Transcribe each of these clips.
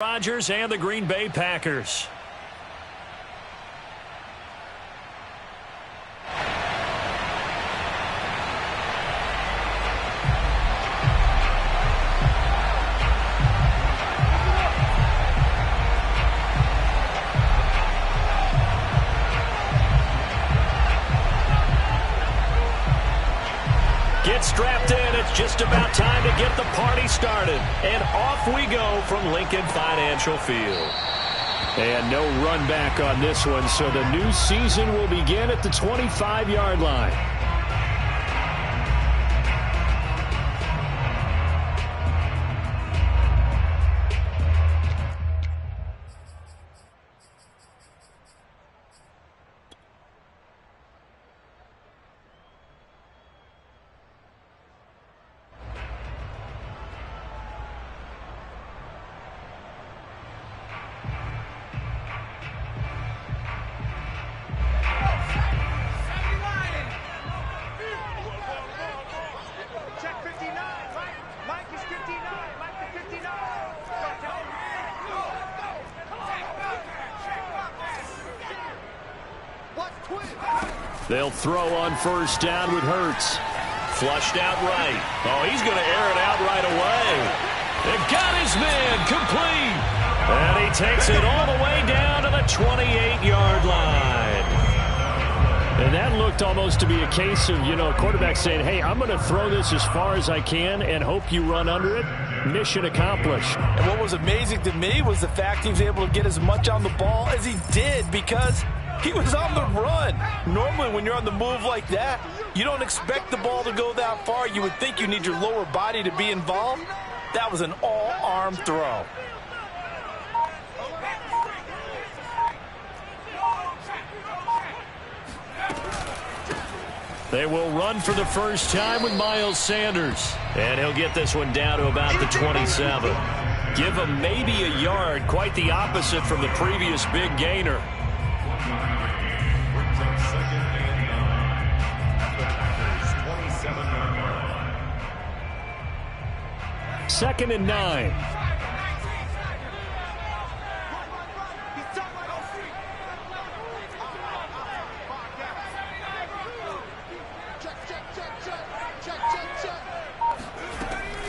Rodgers and the Green Bay Packers. Get strapped in. It's just about time to get the party started. And off we go from Lincoln Financial Field. And no run back on this one, so the new season will begin at the 25-yard line. They'll throw on first down with Hurts. Flushed out right. Oh, he's going to air it out right away. They've got his man complete. And he takes it all the way down to the 28-yard line. And that looked almost to be a case of, a quarterback saying, hey, I'm going to throw this as far as I can and hope you run under it. Mission accomplished. And what was amazing to me was the fact he was able to get as much on the ball as he did because he was on the run. Normally, when you're on the move like that, you don't expect the ball to go that far. You would think you need your lower body to be involved. That was an all-arm throw. They will run for the first time with Miles Sanders. And he'll get this one down to about the 27. Give him maybe a yard, quite the opposite from the previous big gainer. Second and 9.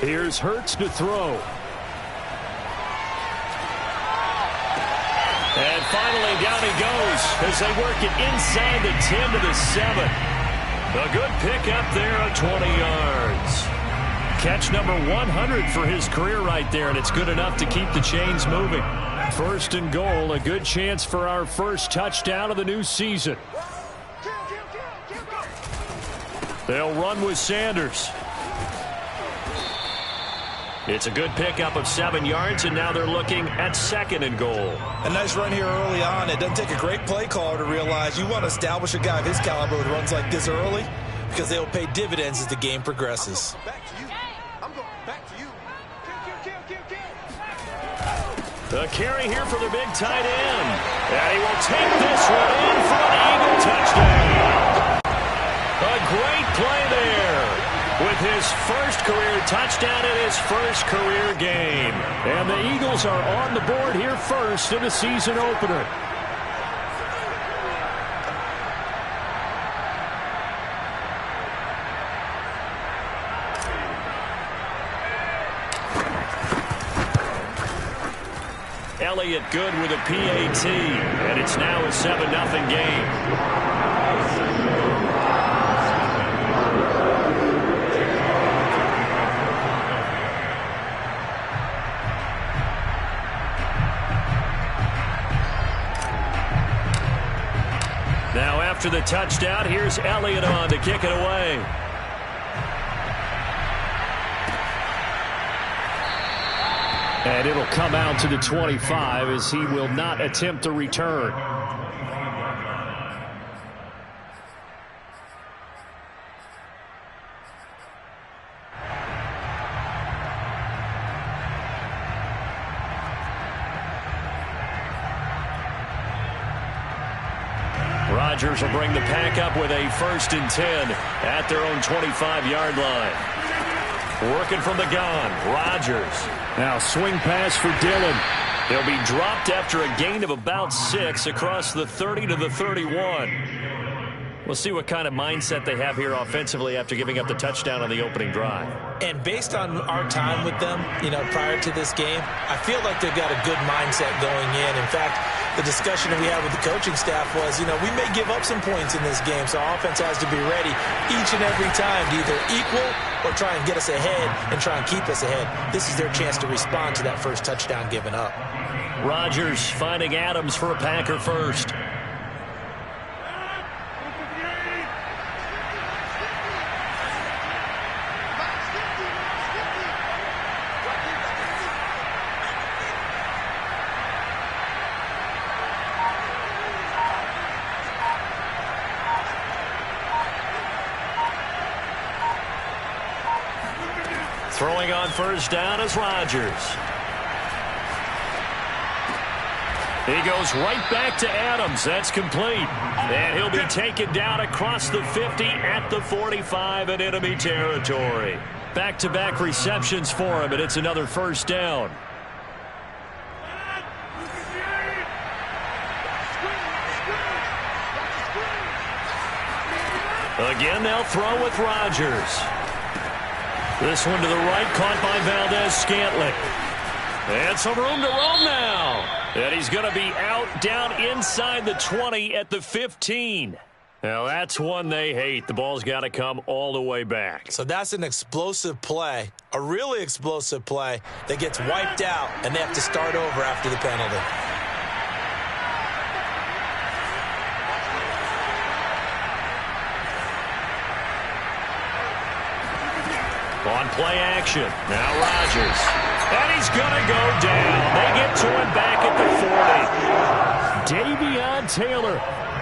Here's Hurts to throw. And finally down he goes as they work it inside the 10 to the 7. A good pick up there of 20 yards. Catch number 100 for his career right there, and it's good enough to keep the chains moving. First and goal, a good chance for our first touchdown of the new season. They'll run with Sanders. It's a good pickup of 7 yards, and now they're looking at second and goal. A nice run here early on. It doesn't take a great play caller to realize you want to establish a guy of his caliber with runs like this early because they will pay dividends as the game progresses. The carry here for the big tight end. And he will take this one in for an Eagle touchdown. A great play there with his first career touchdown in his first career game. And the Eagles are on the board here first in the season opener. Elliott good with a PAT, and it's now a 7-0 game. Now after the touchdown, here's Elliott on to kick it away. And it'll come out to the 25 as he will not attempt to return. Rodgers will bring the pack up with a 1st and 10 at their own 25-yard line. Working from the gun, Rodgers. Now swing pass for Dillon. He'll be dropped after a gain of about 6 across the 30 to the 31. We'll see what kind of mindset they have here offensively after giving up the touchdown on the opening drive. And based on our time with them, prior to this game, I feel like they've got a good mindset going in. In fact, the discussion that we had with the coaching staff was, we may give up some points in this game, so our offense has to be ready each and every time to either equal or try and get us ahead and try and keep us ahead. This is their chance to respond to that first touchdown given up. Rodgers finding Adams for a Packer first. Throwing on first down is Rodgers. He goes right back to Adams. That's complete. And he'll be taken down across the 50 at the 45 in enemy territory. Back-to-back receptions for him, and it's another first down. Again, they'll throw with Rodgers. This one to the right, caught by Valdez-Scantling. And some room to roam now. And he's going to be out down inside the 20 at the 15. Now, that's one they hate. The ball's got to come all the way back. So that's an explosive play, a really explosive play that gets wiped out, and they have to start over after the penalty. On play action. Now Rodgers. And he's going to go down. They get to him back at the 40. Davion Taylor.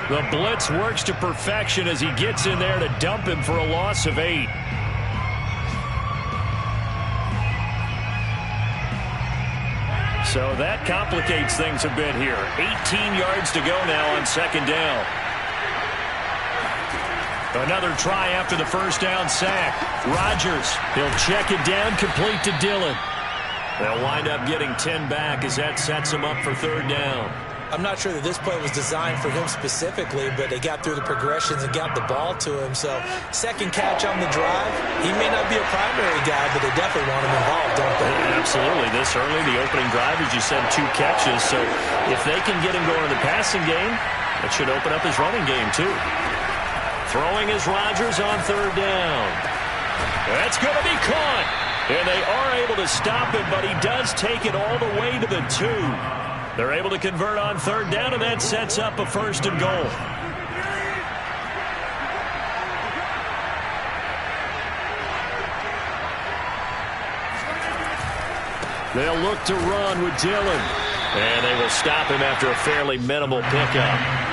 The blitz works to perfection as he gets in there to dump him for a loss of 8. So that complicates things a bit here. 18 yards to go now on second down. Another try after the first down sack. Rodgers, he'll check it down, complete to Dillon. They'll wind up getting 10 back as that sets him up for third down. I'm not sure that this play was designed for him specifically, but they got through the progressions and got the ball to him. So second catch on the drive. He may not be a primary guy, but they definitely want him involved, don't they? Absolutely. This early, the opening drive, as you said, 2 catches. So if they can get him going in the passing game, it should open up his running game too. Throwing is Rodgers on third down. That's going to be caught. And they are able to stop him, but he does take it all the way to the 2. They're able to convert on third down, and that sets up a first and goal. They'll look to run with Dillon. And they will stop him after a fairly minimal pickup.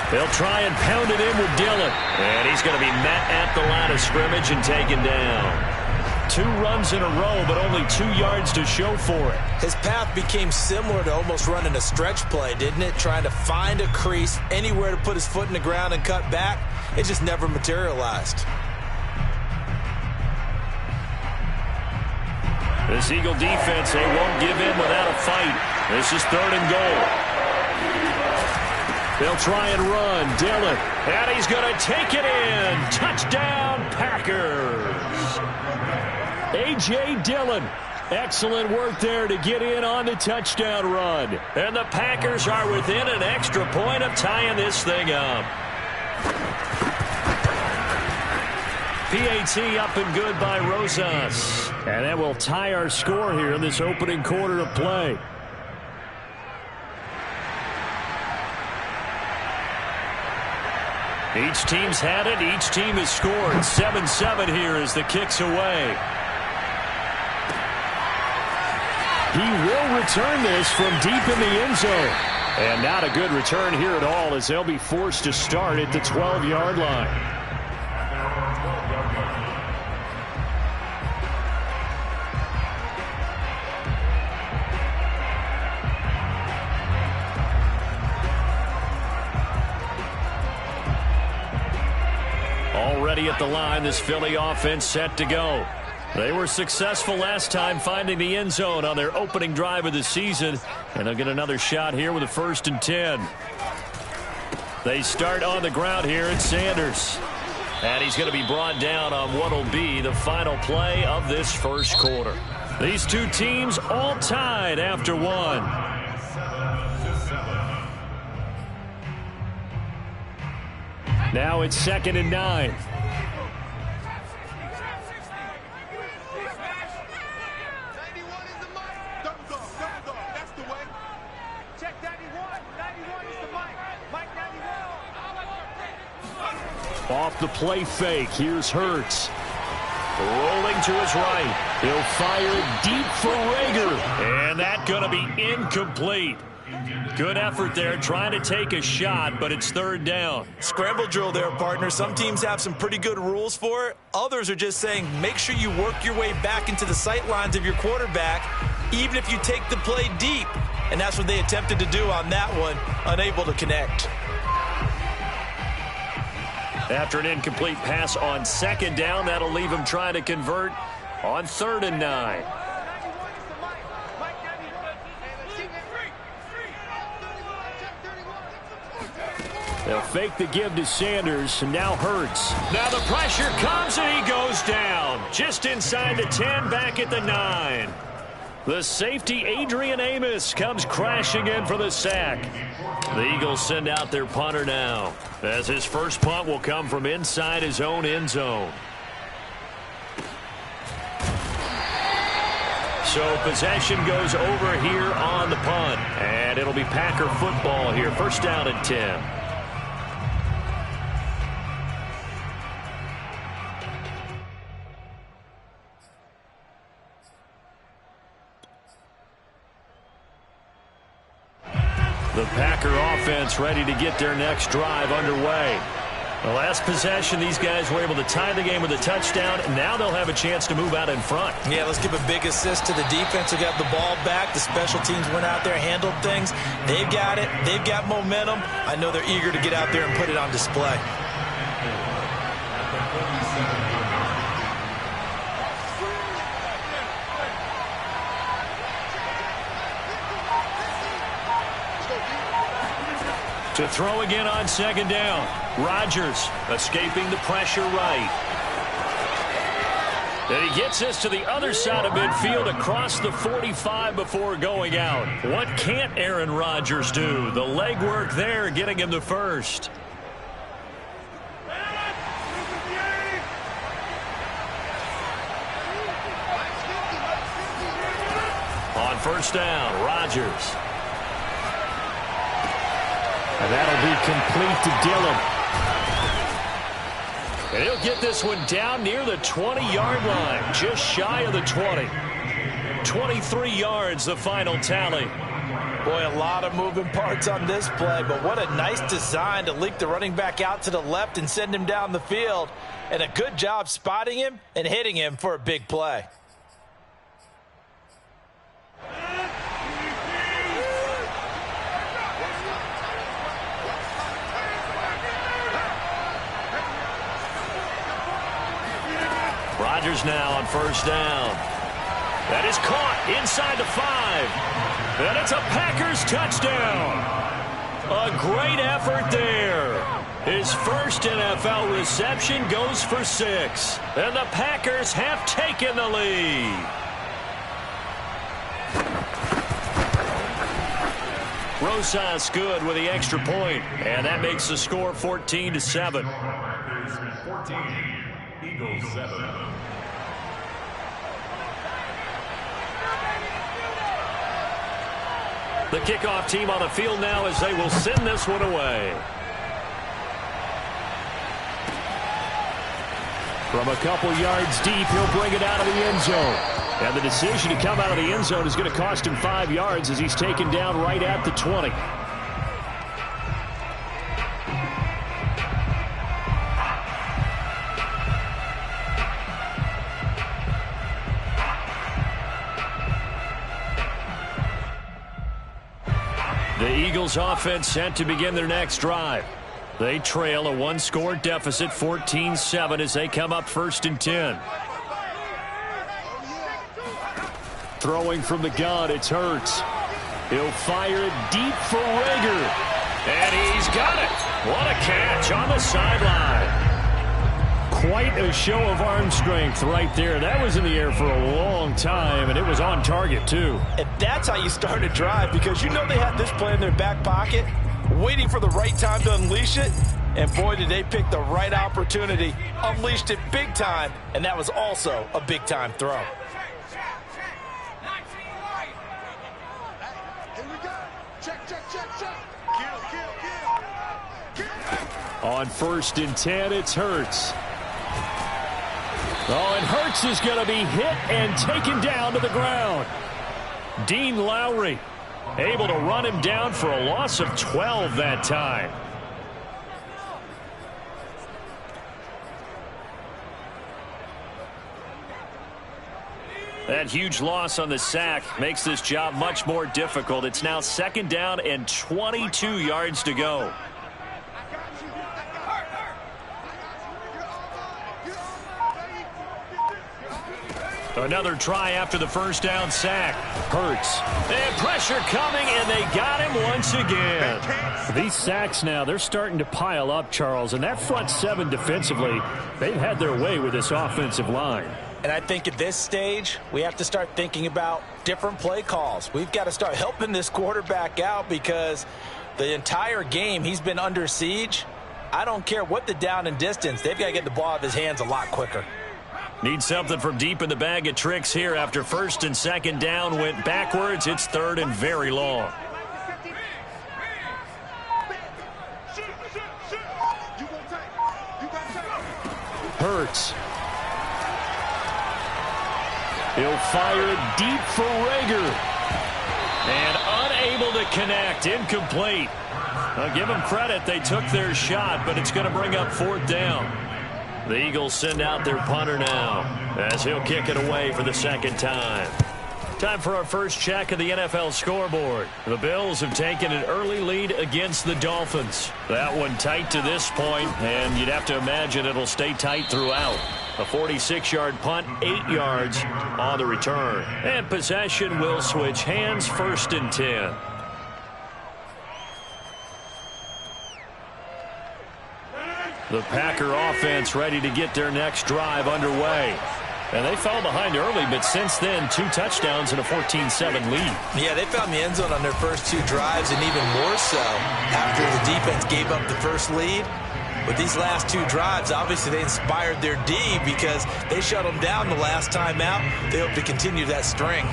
They'll try and pound it in with Dillon. And he's going to be met at the line of scrimmage and taken down. 2 runs in a row, but only 2 yards to show for it. His path became similar to almost running a stretch play, didn't it? Trying to find a crease, anywhere to put his foot in the ground and cut back. It just never materialized. This Eagle defense, they won't give in without a fight. This is third and goal. They'll try and run. Dillon. And he's going to take it in. Touchdown, Packers. A.J. Dillon. Excellent work there to get in on the touchdown run. And the Packers are within an extra point of tying this thing up. PAT up and good by Rosas. And that will tie our score here in this opening quarter of play. Each team's had it. Each team has scored. 7-7 here as the kick's away. He will return this from deep in the end zone. And not a good return here at all as they'll be forced to start at the 12-yard line. Already ready at the line. This Philly offense set to go. They were successful last time finding the end zone on their opening drive of the season, and they'll get another shot here with a 1st and 10. They start on the ground here at Sanders. And he's going to be brought down on what will be the final play of this first quarter. These two teams all tied after one. Now it's 2nd and 9. Off the play fake, here's Hurts. Rolling to his right. He'll fire deep for Rager. And that's going to be incomplete. Good effort there, trying to take a shot, but it's 3rd down. Scramble drill there, partner. Some teams have some pretty good rules for it. Others are just saying make sure you work your way back into the sight lines of your quarterback, even if you take the play deep. And that's what they attempted to do on that one, unable to connect. After an incomplete pass on 2nd down, that'll leave him trying to convert on 3rd and 9. They'll fake the give to Sanders, and now Hurts. Now the pressure comes, and he goes down. Just inside the 10, back at the 9. The safety, Adrian Amos, comes crashing in for the sack. The Eagles send out their punter now, as his first punt will come from inside his own end zone. So possession goes over here on the punt, and it'll be Packer football here. 1st down and 10. The Packer offense ready to get their next drive underway. The last possession, these guys were able to tie the game with a touchdown, and now they'll have a chance to move out in front. Yeah, let's give a big assist to the defense who got the ball back. The special teams went out there, handled things. They've got it. They've got momentum. I know they're eager to get out there and put it on display. To throw again on 2nd down. Rodgers escaping the pressure right. And he gets this to the other side of midfield across the 45 before going out. What can't Aaron Rodgers do? The legwork there getting him the first. On 1st down, Rodgers. And that'll be complete to Dillon. And he'll get this one down near the 20-yard line, just shy of the 20. 23 yards, the final tally. Boy, a lot of moving parts on this play, but what a nice design to leak the running back out to the left and send him down the field. And a good job spotting him and hitting him for a big play. Rodgers now on 1st down. That is caught inside the 5. And it's a Packers touchdown. A great effort there. His first NFL reception goes for 6. And the Packers have taken the lead. Rosas good with the extra point. And that makes the score 14-7. Packers 14, Eagles 7. The kickoff team on the field now as they will send this one away. From a couple yards deep, he'll bring it out of the end zone. And the decision to come out of the end zone is going to cost him 5 yards as he's taken down right at the 20. The Eagles offense set to begin their next drive. They trail a one-score deficit, 14-7, as they come up 1st and 10. Throwing from the gun, it's Hurts. He'll fire it deep for Rager. And he's got it. What a catch on the sideline. Quite a show of arm strength right there. That was in the air for a long time, and it was on target, too. And that's how you start a drive, because you know they had this play in their back pocket, waiting for the right time to unleash it. And boy, did they pick the right opportunity. Unleashed it big time, and that was also a big-time throw. On 1st and 10, it's Hurts. Oh, and Hurts is going to be hit and taken down to the ground. Dean Lowry able to run him down for a loss of 12 that time. That huge loss on the sack makes this job much more difficult. It's now 2nd down and 22 yards to go. Another try after the 1st down sack. Hurts. And pressure coming, and they got him once again. These sacks now, they're starting to pile up, Charles. And that front 7 defensively, they've had their way with this offensive line. And I think at this stage, we have to start thinking about different play calls. We've got to start helping this quarterback out, because the entire game he's been under siege. I don't care what the down and distance. They've got to get the ball out of his hands a lot quicker. Need something from deep in the bag of tricks here after 1st and 2nd down went backwards. It's 3rd and very long. Hurts. He'll fire it deep for Rager. And unable to connect. Incomplete. I'll give them credit. They took their shot, but it's going to bring up 4th down. The Eagles send out their punter now, as he'll kick it away for the 2nd time. Time for our first check of the NFL scoreboard. The Bills have taken an early lead against the Dolphins. That one tight to this point, and you'd have to imagine it'll stay tight throughout. A 46-yard punt, 8 yards on the return. And possession will switch hands, 1st and 10. The Packer offense ready to get their next drive underway. And they fell behind early, but since then, 2 touchdowns and a 14-7 lead. Yeah, they found the end zone on their first 2 drives, and even more so after the defense gave up the first lead. With these last 2 drives, obviously they inspired their D, because they shut them down the last time out. They hope to continue that string.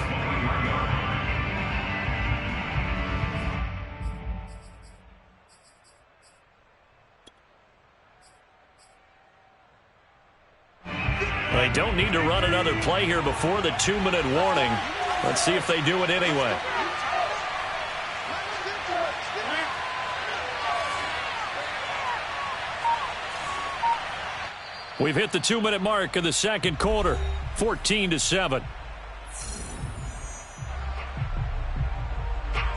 They don't need to run another play here before the 2-minute warning. Let's see if they do it anyway. We've hit the 2-minute mark of the 2nd quarter, 14-7.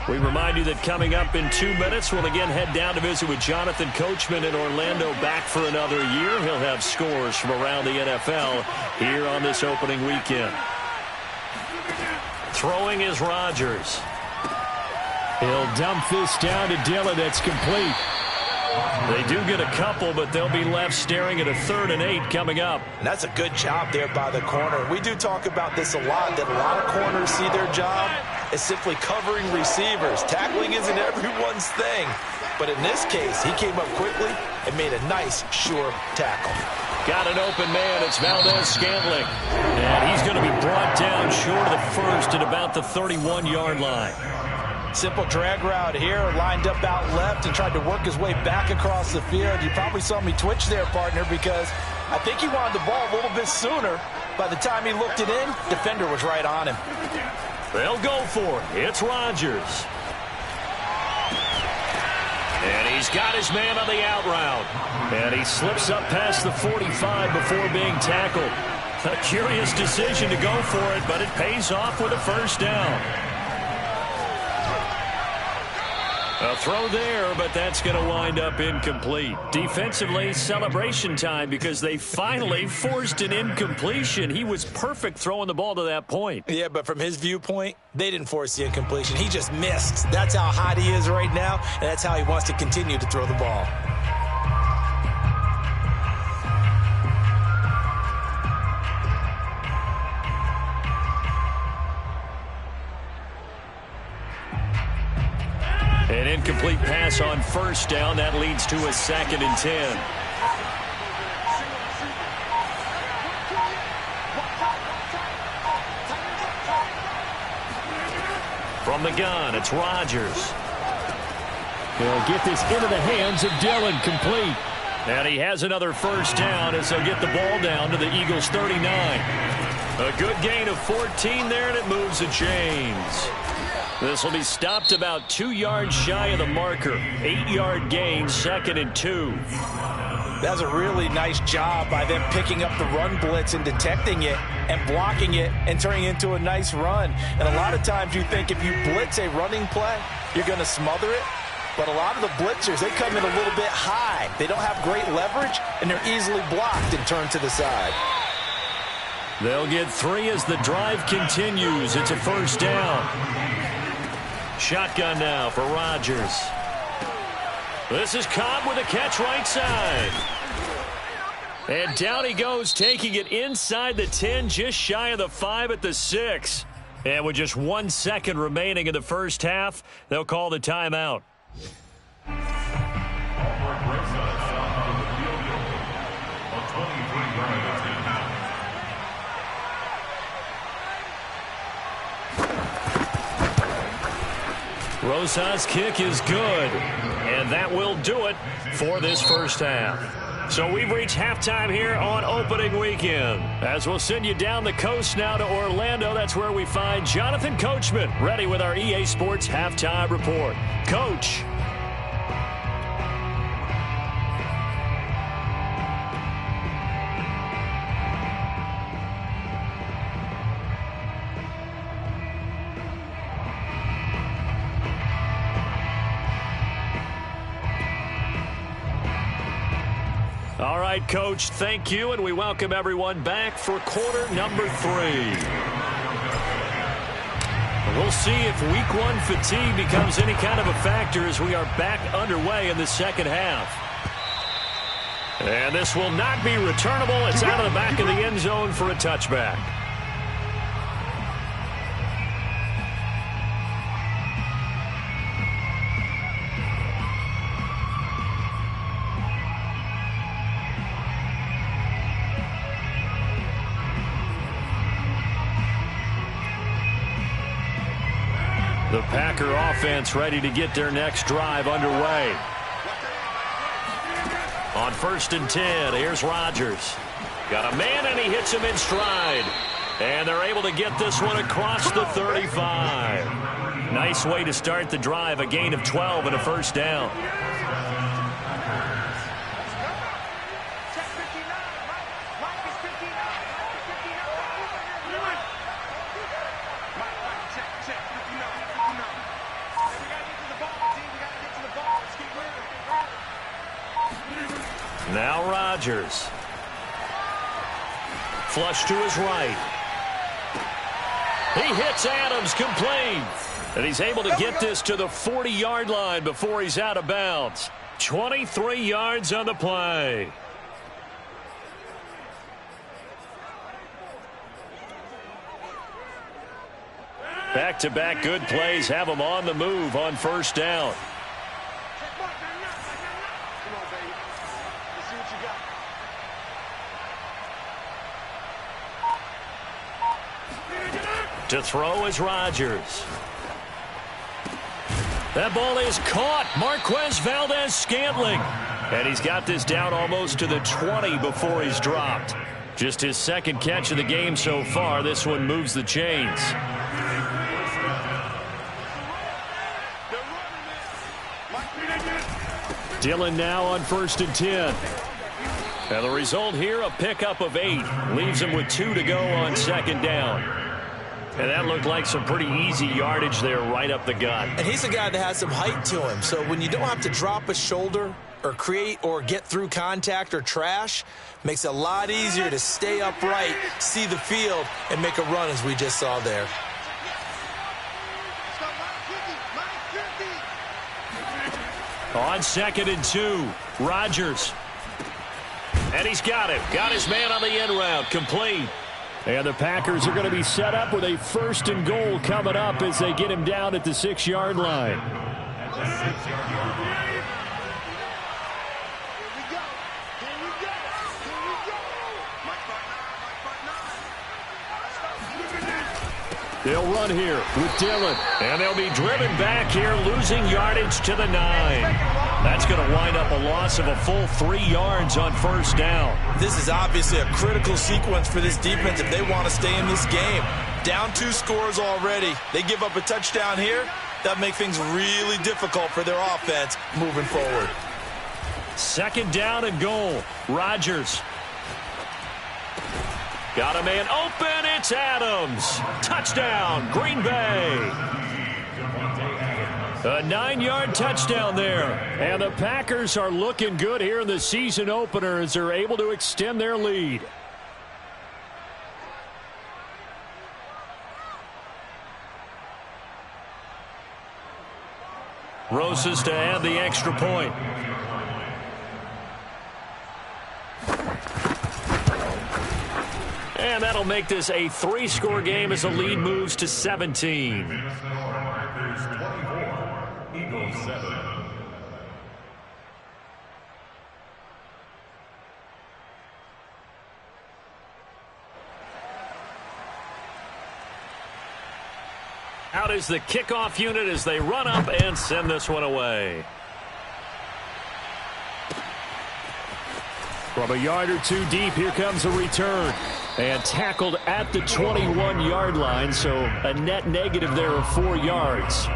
We remind you that coming up in 2 minutes, we'll again head down to visit with Jonathan Coachman in Orlando, back for another year. He'll have scores from around the NFL here on this opening weekend. Throwing is Rodgers. He'll dump this down to Dillon. It's complete. They do get a couple, but they'll be left staring at a 3rd and 8 coming up. And that's a good job there by the corner. We do talk about this a lot, that a lot of corners see their job as simply covering receivers. Tackling isn't everyone's thing. But in this case, he came up quickly and made a nice, sure tackle. Got an open man. It's Valdez-Scantling. And he's going to be brought down short of the first at about the 31-yard line. Simple drag route here, lined up out left and tried to work his way back across the field. You probably saw me twitch there, partner, because I think he wanted the ball a little bit sooner. By the time he looked it in, defender was right on him. They'll go for it. It's Rodgers. And he's got his man on the out route. And he slips up past the 45 before being tackled. A curious decision to go for it, but it pays off with a 1st down. A throw there, but that's going to wind up incomplete. Defensively, celebration time because they finally forced an incompletion. He was perfect throwing the ball to that point. Yeah, but from his viewpoint, they didn't force the incompletion. He just missed. That's how hot he is right now, and that's how he wants to continue to throw the ball. An incomplete pass on first down. That leads to a 2nd and 10. From the gun, it's Rodgers. He'll get this into the hands of Dillon, complete. And he has another first down as they'll get the ball down to the Eagles' 39. A good gain of 14 there, and it moves the chains. This will be stopped about 2 yards shy of the marker. 8-yard gain, 2nd and 2. That's a really nice job by them picking up the run blitz and detecting it and blocking it and turning it into a nice run. And a lot of times you think if you blitz a running play, you're going to smother it. But a lot of the blitzers, they come in a little bit high. They don't have great leverage, and they're easily blocked and turned to the side. They'll get 3 as the drive continues. It's a first down. Shotgun now for Rodgers. This is Cobb with a catch right side. And down he goes, taking it inside the 10, just shy of the 5 at the 6. And with just 1 second remaining in the first half, they'll call the timeout. Rosas' kick is good, and that will do it for this first half. So we've reached halftime here on opening weekend. As we'll send you down the coast now to Orlando, that's where we find Jonathan Coachman ready with our EA Sports halftime report. Coach. All right, Coach, thank you, and we welcome everyone back for quarter number 3. We'll see if week 1 fatigue becomes any kind of a factor as we are back underway in the second half. And this will not be returnable. It's out of the back of the end zone for a touchback. The Packer offense ready to get their next drive underway. On 1st and 10, here's Rodgers. Got a man, and he hits him in stride. And they're able to get this one across the 35. Nice way to start the drive, a gain of 12 and a first down. Now Rodgers. Flush to his right. He hits Adams, complete. And he's able to get this to the 40-yard line before he's out of bounds. 23 yards on the play. Back-to-back good plays have him on the move on first down. To throw is Rodgers. That ball is caught. Marquez Valdez-Scantling. And he's got this down almost to the 20 before he's dropped. Just his second catch of the game so far. This one moves the chains. Dillon now on 1st and 10. And the result here, a pickup of 8. Leaves him with 2 to go on 2nd down. And that looked like some pretty easy yardage there right up the gut. And he's a guy that has some height to him. So when you don't have to drop a shoulder or create or get through contact or trash, makes it a lot easier to stay upright, see the field, and make a run as we just saw there. On 2nd and 2, Rodgers. And he's got it. Got his man on the end route. Complete. And the Packers are going to be set up with a 1st and goal coming up as they get him down at the 6-yard line. They'll run here with Dillon. And they'll be driven back here, losing yardage to the 9. That's going to wind up a loss of a full 3 yards on 1st down. This is obviously a critical sequence for this defense if they want to stay in this game. Down 2 scores already. They give up a touchdown here. That makes things really difficult for their offense moving forward. 2nd down and goal. Rodgers. Got a man open. It's Adams. Touchdown, Green Bay. A 9-yard touchdown there. And the Packers are looking good here in the season opener as they're able to extend their lead. Rosas to add the extra point. And that'll make this a 3-score game as the lead moves to 17. Packers 24, Eagles 7. Out is the kickoff unit as they run up and send this one away. From a yard or 2 deep, here comes a return. And tackled at the 21-yard line, so a net negative there of 4 yards.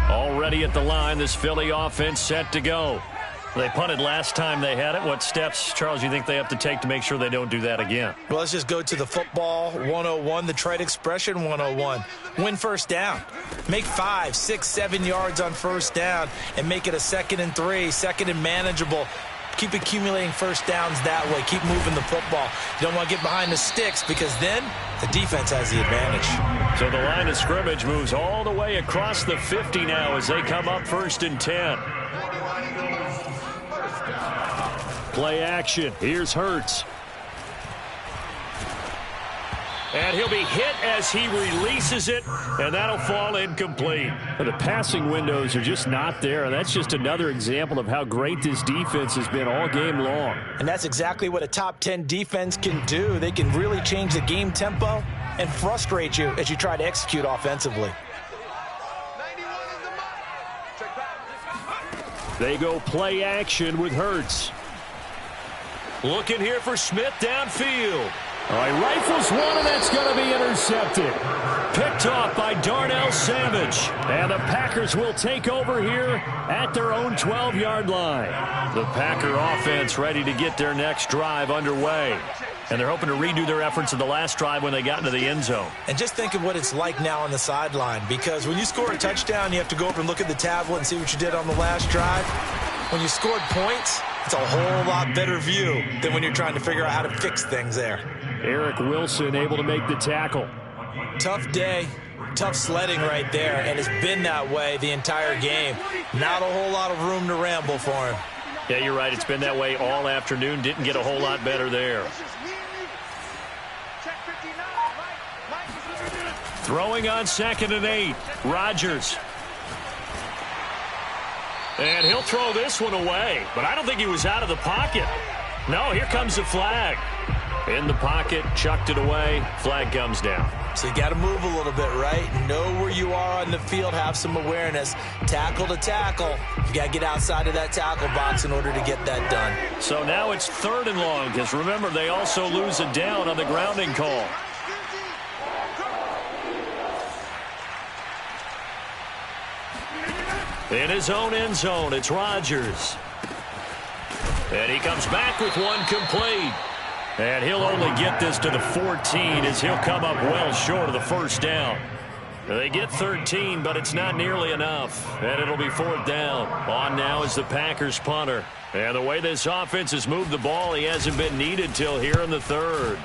Already at the line, this Philly offense set to go. They punted last time they had it. What steps, Charles, you think they have to take to make sure they don't do that again? Well, let's just go to the football 101, the trite expression 101. Win 1st down. Make 5, 6, 7 yards on 1st down and make it a 2nd and 3, 2nd and manageable. Keep accumulating 1st downs that way. Keep moving the football. You don't want to get behind the sticks because then the defense has the advantage. So the line of scrimmage moves all the way across the 50 now as they come up 1st and 10. Play action. Here's Hurts. And he'll be hit as he releases it, and that'll fall incomplete. The passing windows are just not there, and that's just another example of how great this defense has been all game long. And that's exactly what a top 10 defense can do. They can really change the game tempo and frustrate you as you try to execute offensively. They go play action with Hurts. Looking here for Smith downfield. All right, rifles one, and that's going to be intercepted. Picked off by Darnell Savage. And the Packers will take over here at their own 12-yard line. The Packer offense ready to get their next drive underway. And they're hoping to redo their efforts in the last drive when they got into the end zone. And just think of what it's like now on the sideline, because when you score a touchdown, you have to go over and look at the tablet and see what you did on the last drive. When you scored points, it's a whole lot better view than when you're trying to figure out how to fix things there. Eric Wilson able to make the tackle. Tough day, tough sledding right there, and it's been that way the entire game. Not a whole lot of room to ramble for him. Yeah, you're right. It's been that way all afternoon. Didn't get a whole lot better there. Throwing on 2nd and 8. Rodgers. And he'll throw this one away, but I don't think he was out of the pocket. No, here comes the flag. In the pocket, chucked it away, flag comes down. So you got to move a little bit, right? Know where you are on the field, have some awareness. Tackle to tackle. You got to get outside of that tackle box in order to get that done. So now it's 3rd and long, because remember, they also lose a down on the grounding call. In his own end zone, it's Rodgers. And he comes back with one complete. And he'll only get this to the 14 as he'll come up well short of the first down. They get 13, but it's not nearly enough. And it'll be 4th down. On now is the Packers punter. And the way this offense has moved the ball, he hasn't been needed till here in the 3rd.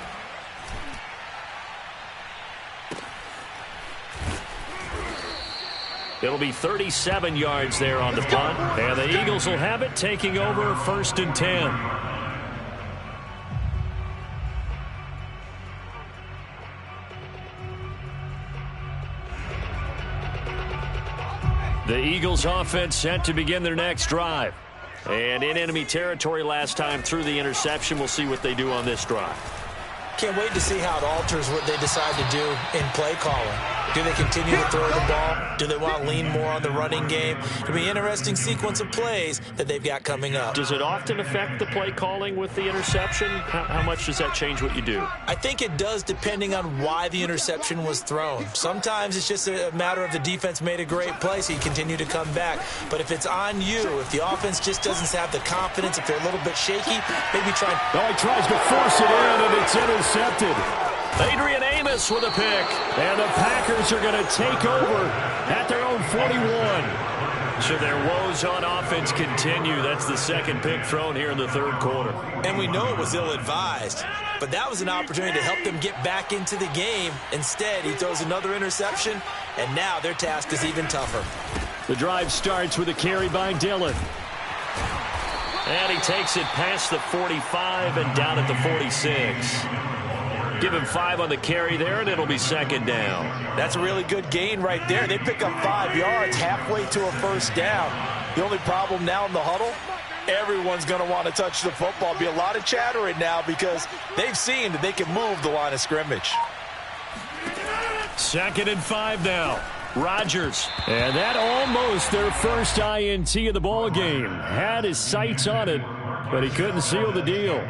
It'll be 37 yards there on the punt. And the Eagles will have it, taking over 1st and 10. The Eagles offense set to begin their next drive. And in enemy territory last time through the interception. We'll see what they do on this drive. Can't wait to see how it alters what they decide to do in play calling. Do they continue to throw the ball? Do they want to lean more on the running game? It'll be an interesting sequence of plays that they've got coming up. Does it often affect the play calling with the interception? How much does that change what you do? I think it does, depending on why the interception was thrown. Sometimes it's just a matter of the defense made a great play, so you continue to come back. But if it's on you, if the offense just doesn't have the confidence, if they're a little bit shaky, maybe try. Oh, he tries to force it in, and it's intercepted. Adrian Amos with a pick. And the Packers are going to take over at their own 41. So their woes on offense continue. That's the 2nd pick thrown here in the 3rd quarter. And we know it was ill-advised, but that was an opportunity to help them get back into the game. Instead, he throws another interception, and now their task is even tougher. The drive starts with a carry by Dillon. And he takes it past the 45 and down at the 46. Give him 5 on the carry there, and it'll be 2nd down. That's a really good gain right there. They pick up 5 yards halfway to a 1st down. The only problem now in the huddle, everyone's going to want to touch the football. Be a lot of chatter right now because they've seen that they can move the line of scrimmage. 2nd and 5 now. Rodgers. And that almost their first INT of the ball game. Had his sights on it, but he couldn't seal the deal.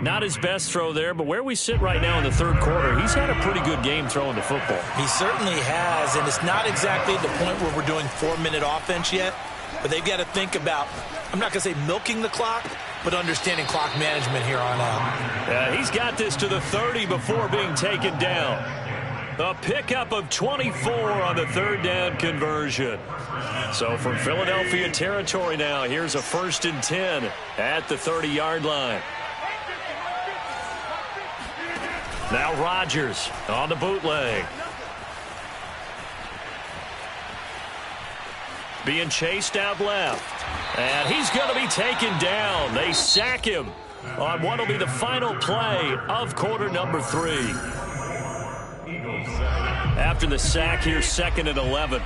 Not his best throw there, but where we sit right now in the 3rd quarter, he's had a pretty good game throwing the football. He certainly has, and it's not exactly the point where we're doing 4-minute offense yet, but they've got to think about, I'm not going to say milking the clock, but understanding clock management here on out. He's got this to the 30 before being taken down. A pickup of 24 on the 3rd down conversion. So from Philadelphia territory now, here's a 1st and 10 at the 30-yard line. Now Rodgers on the bootleg. Being chased out left. And he's going to be taken down. They sack him on what will be the final play of quarter number 3. After the sack, here's 2nd and 11.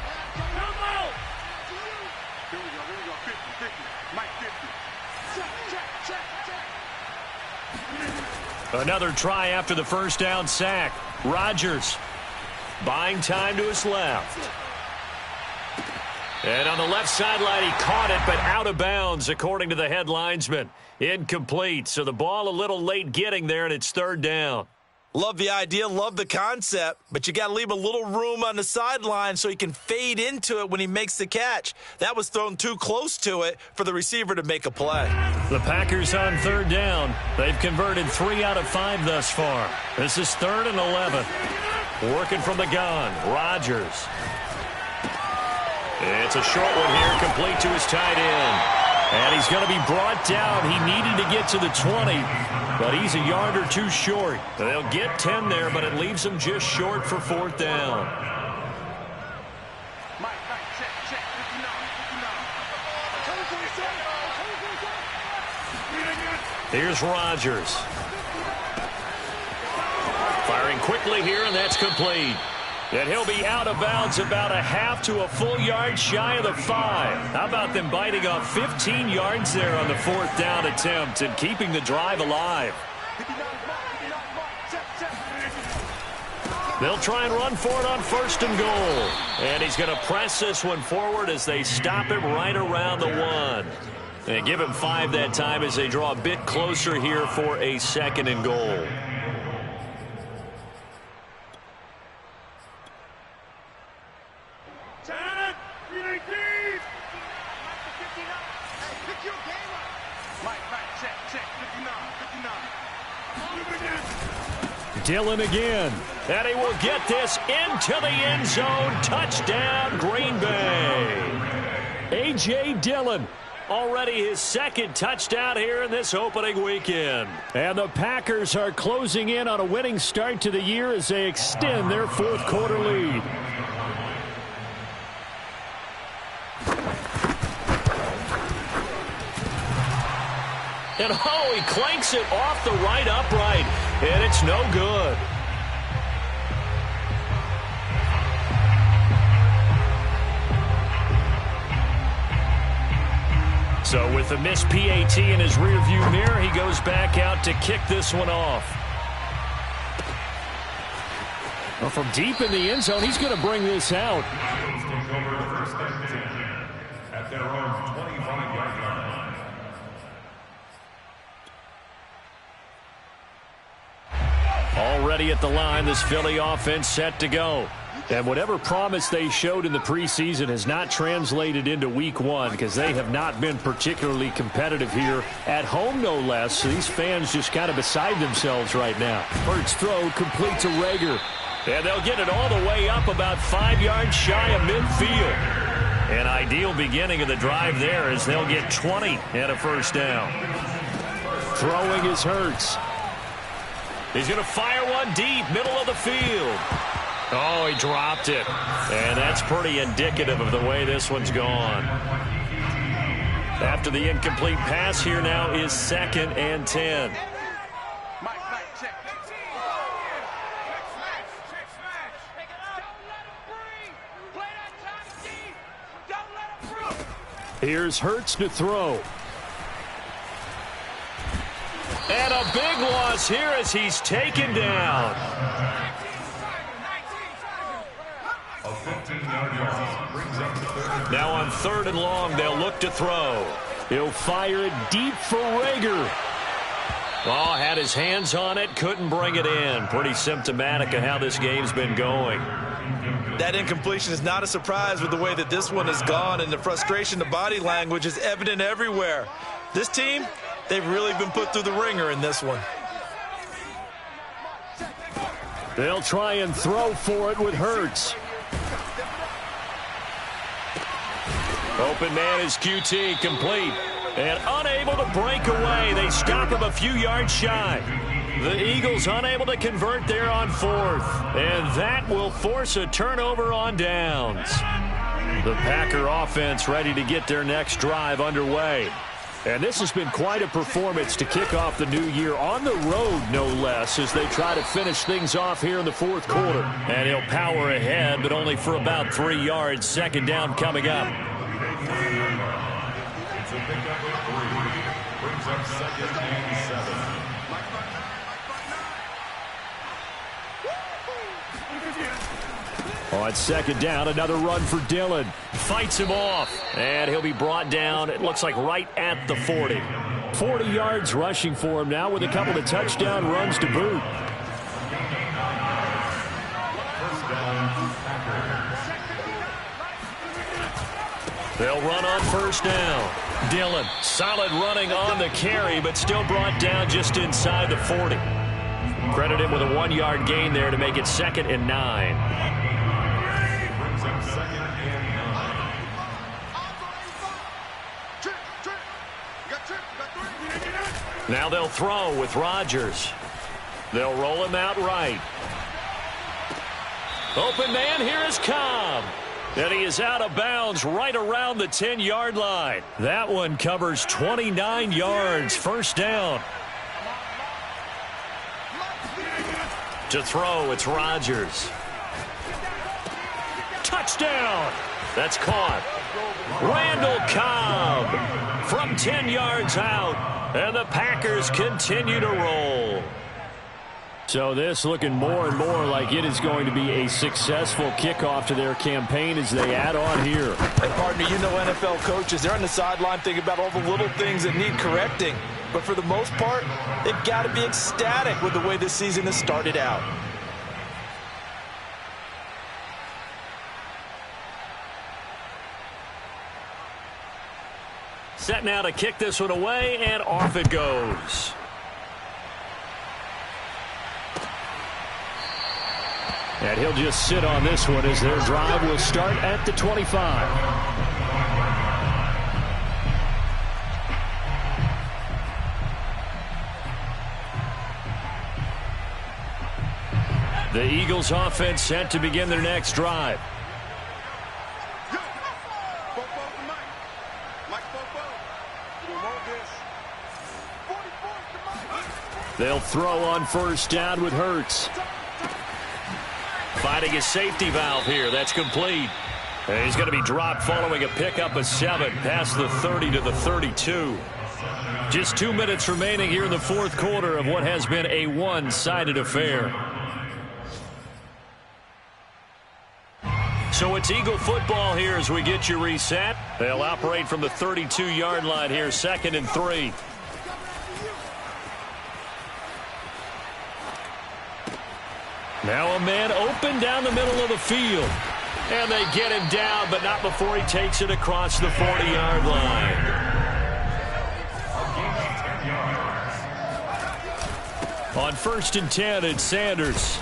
Another try after the 1st down sack. Rodgers buying time to his left. And on the left sideline, he caught it, but out of bounds, according to the head linesman. Incomplete, so the ball a little late getting there, and it's 3rd down. Love the idea, love the concept, but you got to leave a little room on the sideline so he can fade into it when he makes the catch. That was thrown too close to it for the receiver to make a play. The Packers on 3rd down. They've converted 3 out of 5 thus far. This is 3rd and 11. Working from the gun, Rodgers. It's a short one here, complete to his tight end. And he's going to be brought down. He needed to get to the 20, but he's a yard or 2 short. They'll get 10 there, but it leaves him just short for 4th down. Here's Rodgers. Firing quickly here, and that's complete. And he'll be out of bounds about a half to a full yard shy of the 5. How about them biting off 15 yards there on the 4th down attempt and keeping the drive alive? They'll try and run for it on 1st and goal. And he's going to press this one forward as they stop him right around the 1. They give him 5 that time as they draw a bit closer here for a 2nd and goal. Dillon again. And he will get this into the end zone. Touchdown, Green Bay. A.J. Dillon, already his 2nd touchdown here in this opening weekend. And the Packers are closing in on a winning start to the year as they extend their 4th quarter lead. And oh, he clanks it off the right upright, and it's no good. So with the missed PAT in his rearview mirror, he goes back out to kick this one off. Well, from deep in the end zone, he's going to bring this out. At their own 25-yard line. Already at the line, this Philly offense set to go. And whatever promise they showed in the preseason has not translated into week 1 because they have not been particularly competitive here at home, no less. So these fans just kind of beside themselves right now. Hurts throw complete to Rager. And they'll get it all the way up about 5 yards shy of midfield. An ideal beginning of the drive there as they'll get 20 and a 1st down. Throwing is Hurts. He's going to fire one deep, middle of the field. Oh, he dropped it. And that's pretty indicative of the way this one's gone. After the incomplete pass, here now is 2nd and 10. Here's Hurts to throw. And a big loss here as he's taken down. Now on 3rd and long, they'll look to throw. He'll fire it deep for Rager. Oh, had his hands on it, couldn't bring it in. Pretty symptomatic of how this game's been going. That incompletion is not a surprise with the way that this one has gone, and the frustration, the body language is evident everywhere. This team, they've really been put through the ringer in this one. They'll try and throw for it with Hurts. Open man is QT, complete. And unable to break away. They stop him a few yards shy. The Eagles unable to convert there on 4th. And that will force a turnover on downs. The Packer offense ready to get their next drive underway. And this has been quite a performance to kick off the new year on the road, no less, as they try to finish things off here in the 4th quarter. And he'll power ahead, but only for about 3 yards. 2nd down coming up. It's a pickup of 3. Brings up 2nd and 7. On 2nd down, another run for Dillon. Fights him off, and he'll be brought down, it looks like right at the 40. 40 yards rushing for him now with a couple of touchdown runs to boot. They'll run on 1st down. Dillon, solid running on the carry, but still brought down just inside the 40. Credit him with a 1-yard gain there to make it 2nd and 9. Now they'll throw with Rodgers. They'll roll him out right. Open man, here is Cobb. And he is out of bounds right around the 10-yard line. That one covers 29 yards. 1st down. To throw, it's Rodgers. Touchdown! That's caught. Randall Cobb from 10 yards out. And the Packers continue to roll. So this looking more and more like it is going to be a successful kickoff to their campaign as they add on here. And partner, you know NFL coaches, they're on the sideline thinking about all the little things that need correcting. But for the most part, they've got to be ecstatic with the way this season has started out. Set now to kick this one away, and off it goes. And he'll just sit on this one as their drive will start at the 25. The Eagles offense set to begin their next drive. They'll throw on first down with Hurts. Finding his safety valve here. That's complete. And he's going to be dropped following a pickup of 7 past the 30 to the 32. Just 2 minutes remaining here in the fourth quarter of what has been a one-sided affair. So it's Eagle football here as we get you reset. They'll operate from the 32-yard line here, 2nd and 3. Now a man open down the middle of the field. And they get him down, but not before he takes it across the 40-yard line. On 1st and 10, it's Sanders.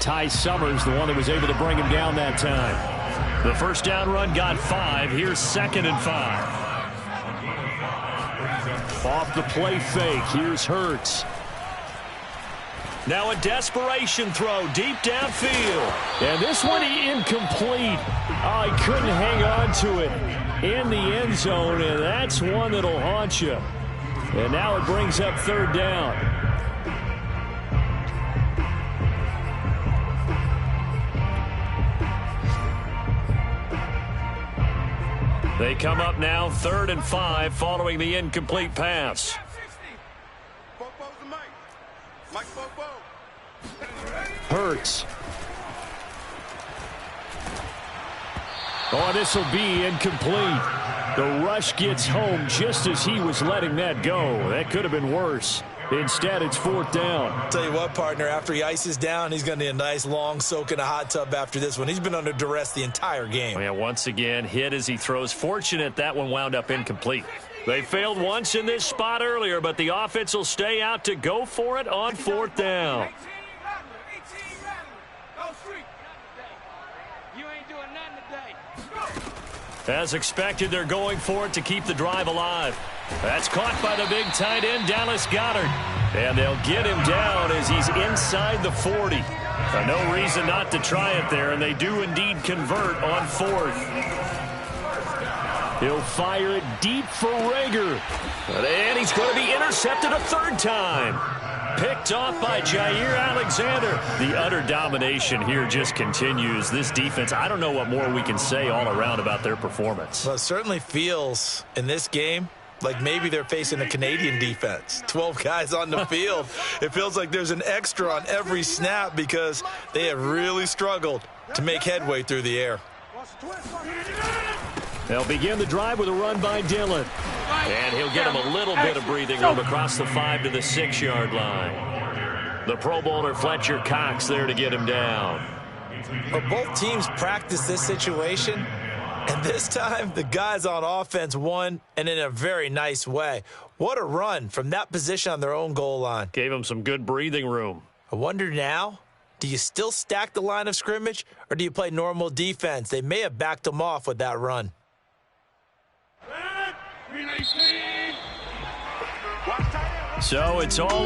Ty Summers, the one that was able to bring him down that time. The first down run got 5. Here's 2nd and 5. Off the play fake, here's Hurts. Now a desperation throw deep downfield. And this one incomplete. Oh, he couldn't hang on to it in the end zone, and that's one that'll haunt you. And now it brings up 3rd down. They come up now 3rd and 5 following the incomplete pass. Hurts. Oh, this will be incomplete. The rush gets home just as he was letting that go. That could have been worse. Instead, it's 4th down. I'll tell you what, partner, after he ices down, he's going to need a nice long soak in a hot tub after this one. He's been under duress the entire game. Oh, yeah, once again, hit as he throws. Fortunate that one wound up incomplete. They failed once in this spot earlier, but the offense will stay out to go for it on 4th down. As expected, they're going for it to keep the drive alive. That's caught by the big tight end, Dallas Goedert. And they'll get him down as he's inside the 40. No reason not to try it there, and they do indeed convert on 4th. He'll fire it deep for Rager. And he's going to be intercepted a 3rd time. Picked off by Jair Alexander. The utter domination here just continues. This defense, I don't know what more we can say all around about their performance. Well, it certainly feels in this game like maybe they're facing a Canadian defense. 12 guys on the field. It feels like there's an extra on every snap because they have really struggled to make headway through the air. They'll begin the drive with a run by Dillon. And he'll get him a little bit of breathing room across the 5 to the 6-yard line. The Pro Bowler Fletcher Cox there to get him down. But both teams practice this situation, and this time the guys on offense won, and in a very nice way. What a run from that position on their own goal line. Gave him some good breathing room. I wonder now, do you still stack the line of scrimmage, or do you play normal defense? They may have backed them off with that run. So it's all